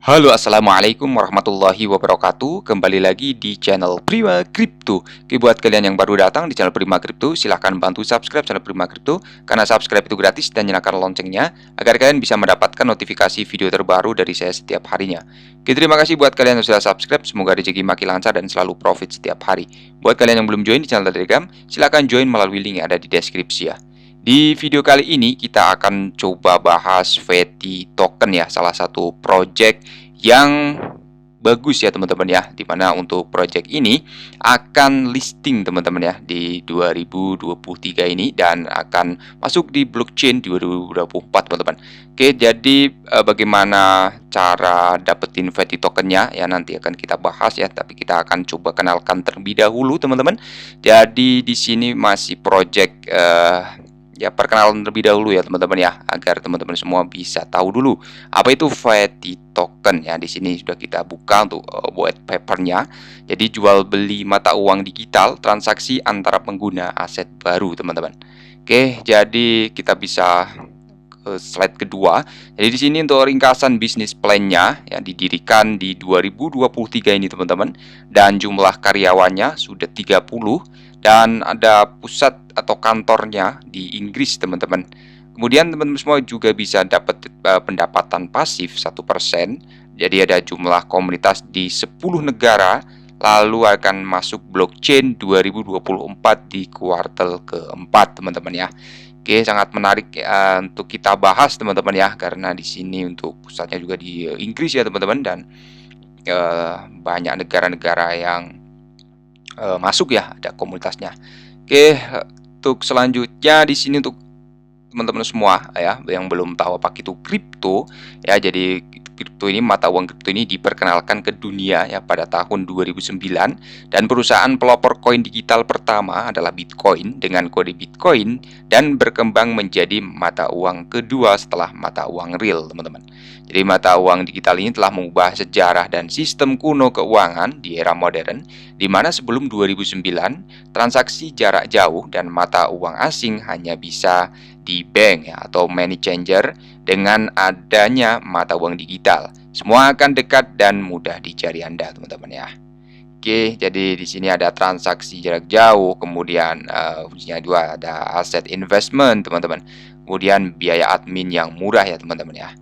Halo, assalamualaikum warahmatullahi wabarakatuh. Kembali lagi di channel Prima Crypto. Oke, buat kalian yang baru datang di channel Prima Crypto, silahkan bantu subscribe channel Prima Crypto karena subscribe itu gratis dan nyalakan loncengnya agar kalian bisa mendapatkan notifikasi video terbaru dari saya setiap harinya. Oke, terima kasih buat kalian yang sudah subscribe. Semoga rezeki makin lancar dan selalu profit setiap hari. Buat kalian yang belum join di channel Telegram, silahkan join melalui link yang ada di deskripsi ya. Di video kali ini kita akan coba bahas VT token ya, salah satu project yang bagus ya teman-teman ya, dimana untuk project ini akan listing teman-teman ya di 2023 ini dan akan masuk di blockchain 2024 teman-teman. Oke, jadi bagaimana cara dapetin VT tokennya ya, nanti akan kita bahas ya, tapi kita akan coba kenalkan terlebih dahulu teman-teman. Jadi di sini masih project ya, perkenalan terlebih dahulu ya teman-teman ya, agar teman-teman semua bisa tahu dulu apa itu VT token ya. Di sini sudah kita buka untuk white papernya. Jadi jual beli mata uang digital, transaksi antara pengguna aset baru teman-teman. Oke, jadi kita bisa ke slide kedua. Jadi di sini untuk ringkasan bisnis plan-nya ya, didirikan di 2023 ini teman-teman, dan jumlah karyawannya sudah 30 dan ada pusat atau kantornya di Inggris teman-teman. Kemudian teman-teman semua juga bisa dapat pendapatan pasif 1%. Jadi ada jumlah komunitas di 10 negara, lalu akan masuk blockchain 2024 di kuartal keempat teman-teman ya. Oke, sangat menarik untuk kita bahas teman-teman ya, karena di sini untuk pusatnya juga di Inggris ya teman-teman, dan banyak negara-negara yang masuk ya, ada komunitasnya. Oke, untuk selanjutnya di sini untuk teman-teman semua ya yang belum tahu apa itu kripto ya, jadi kripto ini, mata uang kripto ini diperkenalkan ke dunia ya pada tahun 2009, dan perusahaan pelopor koin digital pertama adalah Bitcoin dengan kode Bitcoin, dan berkembang menjadi mata uang kedua setelah mata uang real teman-teman. Jadi mata uang digital ini telah mengubah sejarah dan sistem kuno keuangan di era modern, di mana sebelum 2009 transaksi jarak jauh dan mata uang asing hanya bisa di bank ya, atau money changer. Dengan adanya mata uang digital, semua akan dekat dan mudah dicari Anda teman-teman ya. Oke, jadi di sini ada transaksi jarak jauh, kemudian fungsinya dua, ada aset investment teman-teman, kemudian biaya admin yang murah ya teman-teman ya.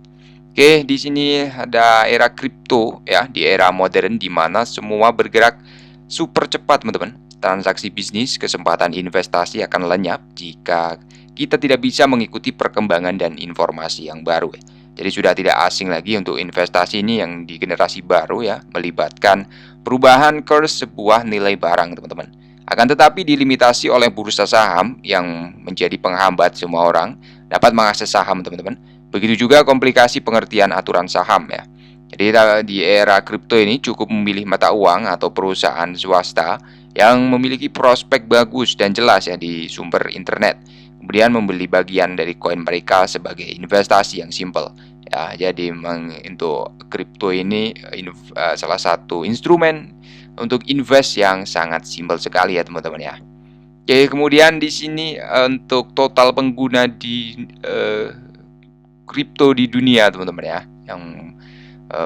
Oke, di sini ada era kripto ya, di era modern di mana semua bergerak super cepat teman-teman. Transaksi bisnis, kesempatan investasi akan lenyap jika kita tidak bisa mengikuti perkembangan dan informasi yang baru ya. Jadi sudah tidak asing lagi untuk investasi ini yang di generasi baru ya, melibatkan perubahan kurs sebuah nilai barang teman-teman. Akan tetapi dilimitasi oleh bursa saham yang menjadi penghambat semua orang dapat mengakses saham teman-teman. Begitu juga komplikasi pengertian aturan saham ya. Jadi di era kripto ini cukup memilih mata uang atau perusahaan swasta yang memiliki prospek bagus dan jelas ya di sumber internet. Kemudian membeli bagian dari koin mereka sebagai investasi yang simple. Ya, jadi untuk kripto ini salah satu instrumen untuk invest yang sangat simple sekali ya teman-teman ya. Oke, kemudian di sini untuk total pengguna di kripto di dunia teman-teman ya. Yang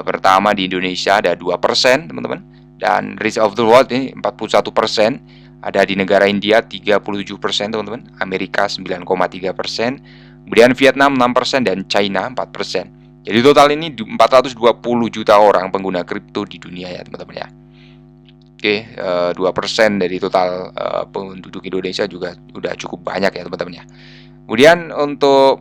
pertama di Indonesia ada 2% teman-teman, dan rest of the world ini 41%. Ada di negara India 37% teman-teman, Amerika 9,3%, kemudian Vietnam 6%, dan China 4%. Jadi total ini 420 juta orang pengguna kripto di dunia ya teman-teman ya. Oke, 2% dari total penduduk Indonesia juga udah cukup banyak ya teman-teman ya. Kemudian untuk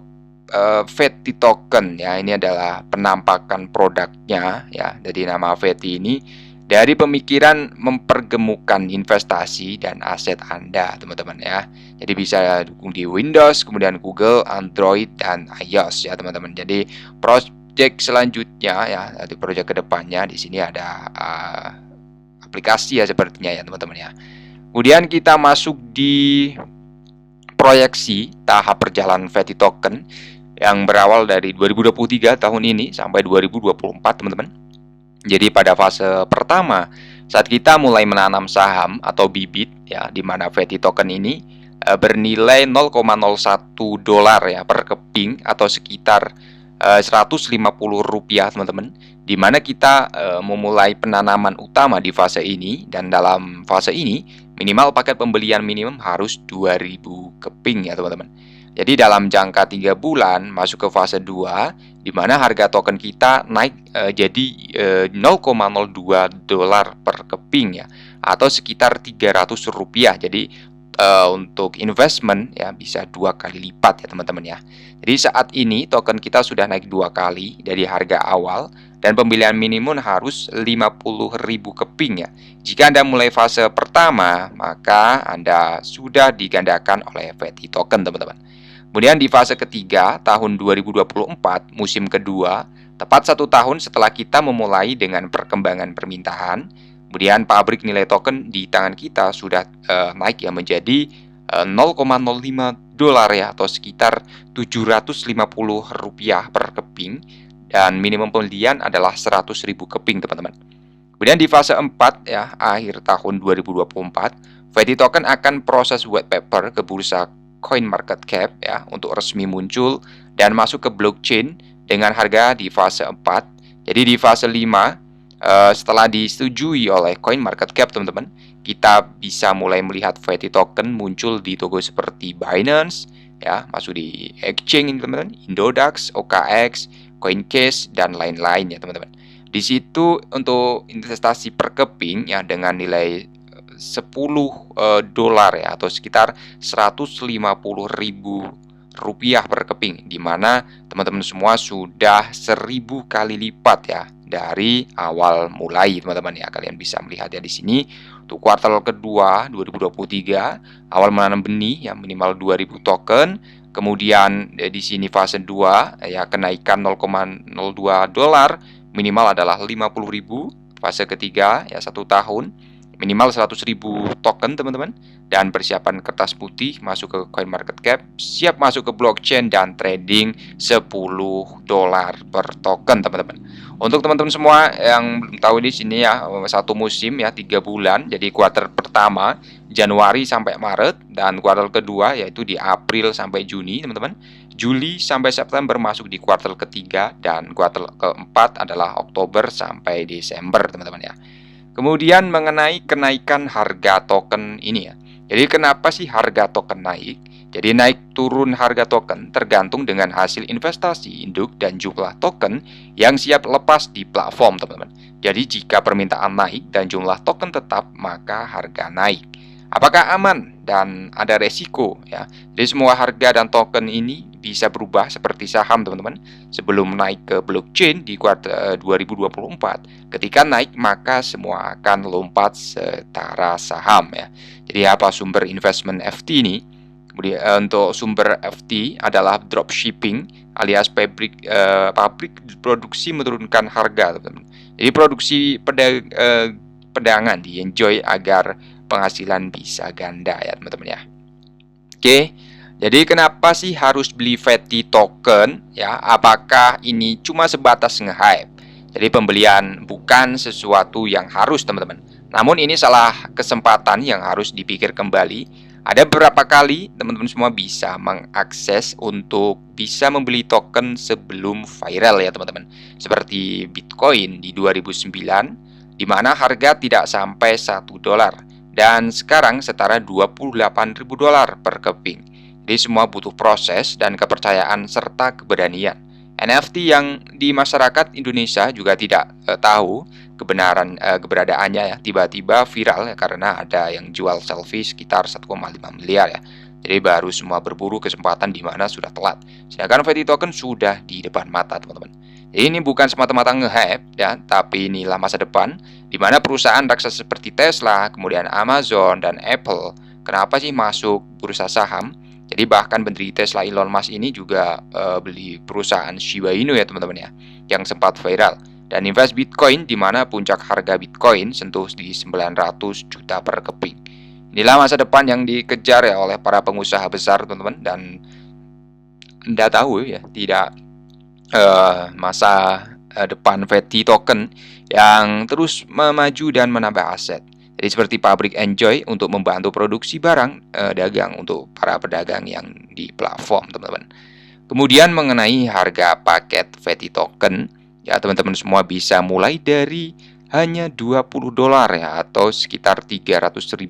VT token ya, ini adalah penampakan produknya ya. Jadi nama VT ini dari pemikiran mempergemukkan investasi dan aset Anda teman-teman ya. Jadi bisa dukung di Windows, kemudian Google, Android, dan iOS ya teman-teman. Jadi project selanjutnya ya, di project kedepannya di sini ada aplikasi ya sepertinya ya teman-teman ya. Kemudian kita masuk di proyeksi tahap perjalanan VT token yang berawal dari 2023 tahun ini sampai 2024 teman-teman. Jadi pada fase pertama, saat kita mulai menanam saham atau bibit ya, di mana VT token ini bernilai $0,01 ya per keping, atau sekitar Rp150 teman-teman, di mana kita memulai penanaman utama di fase ini. Dan dalam fase ini minimal paket pembelian minimum harus 2.000 keping ya teman-teman. Jadi dalam jangka 3 bulan masuk ke fase 2, di mana harga token kita naik jadi $0,02 per keping ya, atau sekitar Rp300. Jadi untuk investment ya bisa 2 kali lipat ya teman-teman ya. Jadi saat ini token kita sudah naik 2 kali dari harga awal, dan pembelian minimum harus 50.000 keping ya. Jika Anda mulai fase pertama, maka Anda sudah digandakan oleh FETI token teman-teman. Kemudian di fase ketiga tahun 2024 musim kedua, tepat 1 tahun setelah kita memulai dengan perkembangan permintaan, kemudian pabrik nilai token di tangan kita sudah naik ya menjadi $0,05 ya, atau sekitar Rp750 per keping, dan minimum pembelian adalah 100.000 keping teman-teman. Kemudian di fase 4 ya, akhir tahun 2024, FETI token akan proses white paper ke bursa CoinMarketCap ya untuk resmi muncul dan masuk ke blockchain dengan harga di fase 4. Jadi di fase 5, setelah disetujui oleh CoinMarketCap teman-teman, kita bisa mulai melihat FETI token muncul di toko seperti Binance ya, masuk di exchange ini teman-teman, Indodax, OKX, CoinCase, dan lain-lain ya teman-teman. Di situ untuk investasi per keping ya dengan nilai $10 ya, atau sekitar Rp150.000 per keping, di mana teman-teman semua sudah 1.000 kali lipat ya dari awal mulai teman-teman ya. Kalian bisa melihat ya di sini untuk kuartal kedua 2023 awal menanam benih ya minimal 2.000 token. Kemudian di sini fase 2 ya kenaikan $0,02 minimal adalah 50.000. Fase ketiga ya 1 tahun minimal 100.000 token teman-teman, dan persiapan kertas putih masuk ke CoinMarketCap, siap masuk ke blockchain dan trading $10 per token teman-teman. Untuk teman-teman semua yang belum tahu di sini ya, 1 musim ya 3 bulan, jadi kuartal pertama Januari sampai Maret, dan kuartal kedua yaitu di April sampai Juni teman-teman. Juli sampai September masuk di kuartal ketiga, dan kuartal keempat adalah Oktober sampai Desember teman-teman ya. Kemudian mengenai kenaikan harga token ini ya. Jadi kenapa sih harga token naik? Jadi naik turun harga token tergantung dengan hasil investasi induk dan jumlah token yang siap lepas di platform teman-teman. Jadi jika permintaan naik dan jumlah token tetap, maka harga naik. Apakah aman dan ada resiko ya? Jadi semua harga dan token ini bisa berubah seperti saham teman-teman. Sebelum naik ke blockchain di kuartal 2024, ketika naik maka semua akan lompat setara saham ya. Jadi apa sumber investment FT ini? Kemudian untuk sumber FT adalah dropshipping alias pabrik produksi menurunkan harga teman-teman. Jadi produksi pedagangan di-enjoy agar penghasilan bisa ganda ya teman-teman ya. Oke, jadi kenapa sih harus beli FETI token ya? Apakah ini cuma sebatas nge-hype? Jadi pembelian bukan sesuatu yang harus teman-teman. Namun ini salah kesempatan yang harus dipikir kembali. Ada beberapa kali teman-teman semua bisa mengakses untuk bisa membeli token sebelum viral ya teman-teman. Seperti Bitcoin di 2009, di mana harga tidak sampai $1. Dan sekarang setara $28.000 per keping. Jadi semua butuh proses dan kepercayaan serta keberanian. NFT yang di masyarakat Indonesia juga tidak tahu keberadaannya ya, tiba-tiba viral ya, karena ada yang jual selfie sekitar 1,5 miliar ya. Jadi baru semua berburu kesempatan di mana sudah telat. Sedangkan FETI token sudah di depan mata teman-teman. Ini bukan semata-mata nge-hype ya, tapi inilah masa depan di mana perusahaan raksasa seperti Tesla, kemudian Amazon dan Apple, kenapa sih masuk bursa saham? Jadi bahkan pendiri Tesla Elon Musk ini juga beli perusahaan Shiba Inu ya teman-teman ya, yang sempat viral, dan invest Bitcoin di mana puncak harga Bitcoin sentuh di 900 juta per keping. Inilah masa depan yang dikejar ya oleh para pengusaha besar teman-teman, dan Anda tahu ya, tidak masa depan FETI token yang terus memaju dan menambah aset. Jadi seperti pabrik Enjoy untuk membantu produksi barang dagang untuk para pedagang yang di platform teman-teman. Kemudian mengenai harga paket FETI token, ya teman-teman semua bisa mulai dari hanya $20 ya, atau sekitar Rp300.000.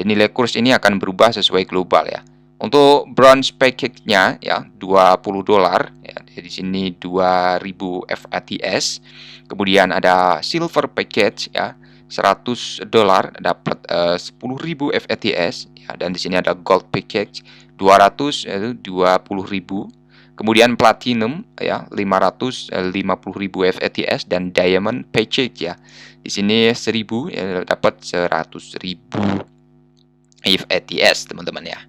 Nilai kurs ini akan berubah sesuai global ya. Untuk bronze package-nya ya $20 ya, di sini 2000 FATS. Kemudian ada silver package ya $100 dapat 10.000 FATS ya, dan di sini ada gold package 200 yaitu 20.000. Kemudian platinum ya 550.000 FATS, dan diamond package ya. Di sini 1000 ya, dapat 100.000 FATS teman-teman ya.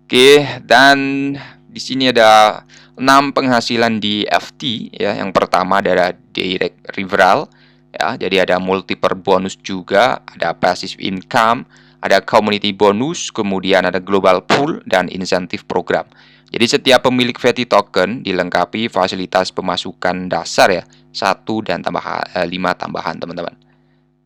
Oke, dan di sini ada 6 penghasilan di FT ya. Yang pertama adalah direct referral ya. Jadi ada multiple bonus juga, ada passive income, ada community bonus, kemudian ada global pool dan insentif program. Jadi setiap pemilik FETI token dilengkapi fasilitas pemasukan dasar ya, 1 dan 5 tambahan teman-teman.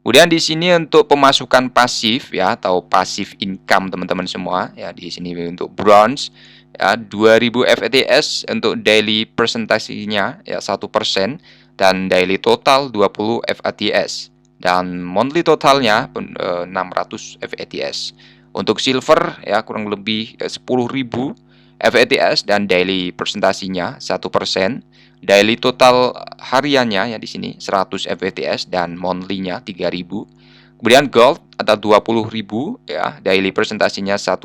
Kemudian di sini untuk pemasukan pasif ya, atau passive income teman-teman semua ya. Di sini untuk bronze ya 2000 FATS untuk daily presentasinya ya 1%, dan daily total 20 FATS, dan monthly totalnya 600 FATS. Untuk silver ya kurang lebih 10.000 FATS, dan daily presentasinya 1%. Daily total hariannya ya di sini 100 FATS, dan monthly-nya 3.000. Kemudian gold ada 20.000 ya, daily presentasinya 1%.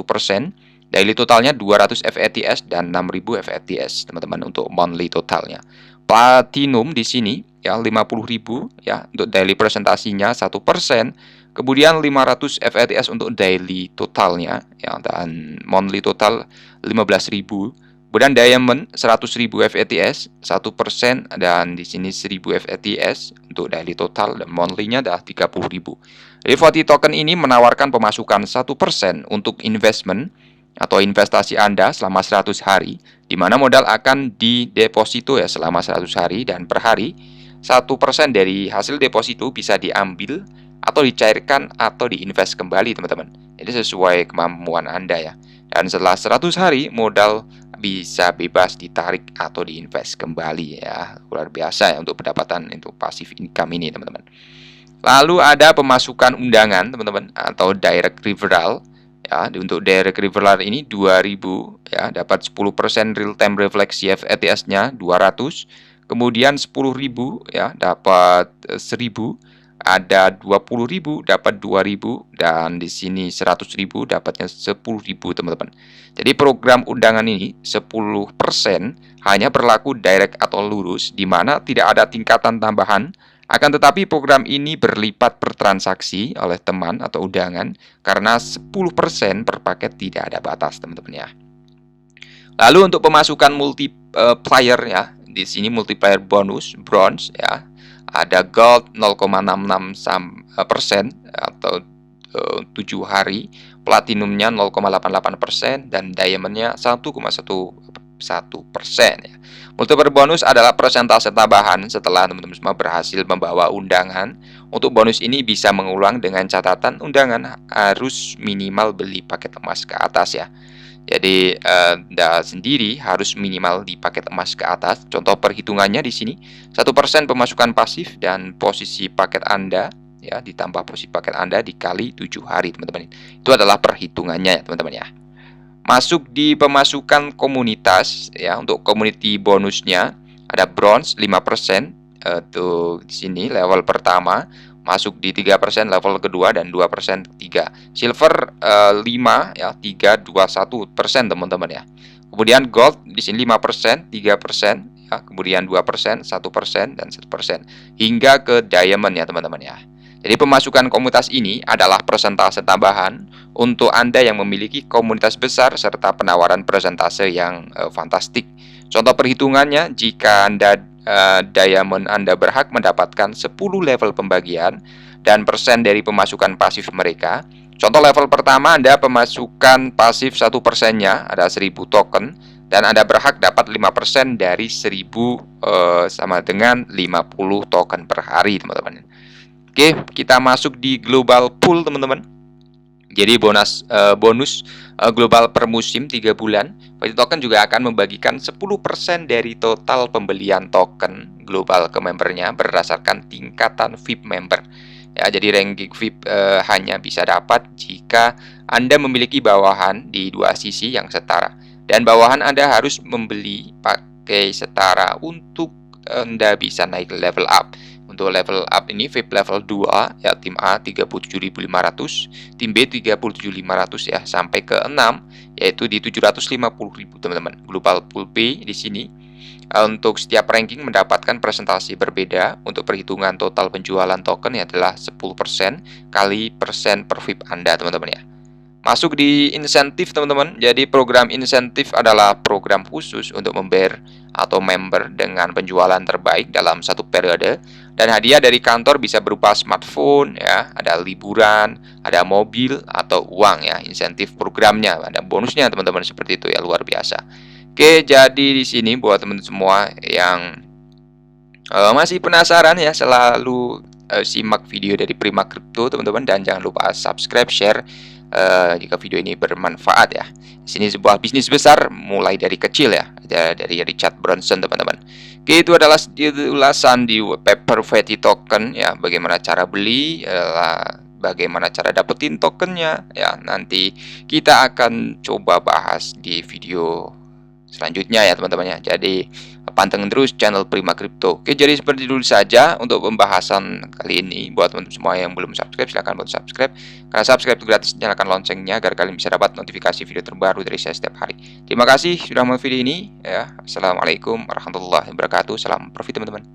Daily totalnya 200 FATS dan 6.000 FATS teman-teman untuk monthly totalnya. Platinum di sini ya 50.000 ya untuk daily presentasinya 1%. Kemudian 500 FATS untuk daily totalnya ya, dan monthly total 15.000. Kemudian diamond 100.000 FATS 1%, dan di sini 1.000 FATS untuk daily total, dan monthly-nya adalah 30.000. Jadi FETI token ini menawarkan pemasukan 1% untuk investment atau investasi Anda selama 100 hari, di mana modal akan dideposito ya selama 100 hari, dan per hari 1% dari hasil deposito bisa diambil atau dicairkan atau diinvest kembali teman-teman. Jadi sesuai kemampuan Anda ya. Dan setelah 100 hari modal bisa bebas ditarik atau diinvest kembali ya. Luar biasa ya untuk pendapatan untuk passive income ini teman-teman. Lalu ada pemasukan undangan teman-teman, atau direct referral ya. Untuk direct referral ini 2000 ya, dapat 10% real time refleksi FATS-nya 200. Kemudian 10.000 ya dapat 1.000. Ada 20.000 dapat 2.000, dan di sini 100.000 dapatnya 10.000 teman-teman. Jadi program undangan ini 10% hanya berlaku direct atau lurus, di mana tidak ada tingkatan tambahan. Akan tetapi program ini berlipat per transaksi oleh teman atau undangan, karena 10% per paket tidak ada batas teman-teman ya. Lalu untuk pemasukan multiplier ya, di sini multiplier bonus bronze ya, ada gold 0,66% atau 7 hari, platinumnya 0,88%, dan diamondnya 1,11% ya. Multiplier bonus adalah persentase tambahan setelah teman-teman semua berhasil membawa undangan. Untuk bonus ini bisa mengulang dengan catatan undangan harus minimal beli paket emas ke atas ya. Jadi Anda sendiri harus minimal di paket emas ke atas. Contoh perhitungannya di sini 1% pemasukan pasif, dan posisi paket Anda ya ditambah posisi paket Anda dikali 7 hari teman-teman. Itu adalah perhitungannya ya teman-teman ya. Masuk di pemasukan komunitas ya, untuk community bonusnya ada bronze 5%, tuh di sini level pertama. Masuk di 3% level kedua, dan 2% ketiga. Silver 5 ya 3,21% teman-teman ya. Kemudian gold di sini 5%, 3% ya, kemudian 2%, 1% dan 1%, hingga ke diamond ya teman-teman ya. Jadi pemasukan komunitas ini adalah persentase tambahan untuk Anda yang memiliki komunitas besar serta penawaran persentase yang fantastik. Contoh perhitungannya, jika Anda diamond, Anda berhak mendapatkan 10 level pembagian dan persen dari pemasukan pasif mereka. Contoh level pertama, Anda pemasukan pasif 1%-nya ada 1000 token, dan Anda berhak dapat 5% dari 1000 sama dengan 50 token per hari teman-teman. Oke, kita masuk di global pool teman-teman. Jadi bonus global per musim 3 bulan, Fidelity Token juga akan membagikan 10% dari total pembelian token global ke membernya berdasarkan tingkatan VIP member. Ya, jadi ranking VIP hanya bisa dapat jika Anda memiliki bawahan di dua sisi yang setara. Dan bawahan Anda harus membeli pakai setara untuk Anda bisa naik level up. Untuk level up ini VIP level 2 ya, tim A 37.500, tim B 37.500 ya, sampai ke 6 yaitu di 750.000 teman-teman. Global Pool P di sini untuk setiap ranking mendapatkan presentasi berbeda. Untuk perhitungan total penjualan token adalah 10% kali persen per VIP Anda teman-teman ya. Masuk di insentif teman-teman. Jadi program insentif adalah program khusus untuk member atau member dengan penjualan terbaik dalam satu periode. Dan hadiah dari kantor bisa berupa smartphone ya, ada liburan, ada mobil atau uang ya. Insentif programnya, ada bonusnya teman-teman, seperti itu ya, luar biasa. Oke, jadi di sini buat teman-teman semua yang masih penasaran ya, selalu simak video dari Prima Crypto teman-teman, dan jangan lupa subscribe, share jika video ini bermanfaat ya. Di sini sebuah bisnis besar mulai dari kecil ya, dari Richard Branson teman-teman. Oke, itu adalah ulasan di paper Fidelity Token ya, bagaimana cara beli, bagaimana cara dapetin tokennya ya. Nanti kita akan coba bahas di video selanjutnya ya teman-teman ya. Jadi pantengin terus channel Prima Crypto. Oke, jadi seperti dulu saja untuk pembahasan kali ini. Buat teman-teman semua yang belum subscribe, silahkan bantu subscribe. Karena subscribe itu gratis, nyalakan loncengnya agar kalian bisa dapat notifikasi video terbaru dari saya setiap hari. Terima kasih sudah menonton video ini ya. Assalamualaikum warahmatullahi wabarakatuh. Salam profit teman-teman.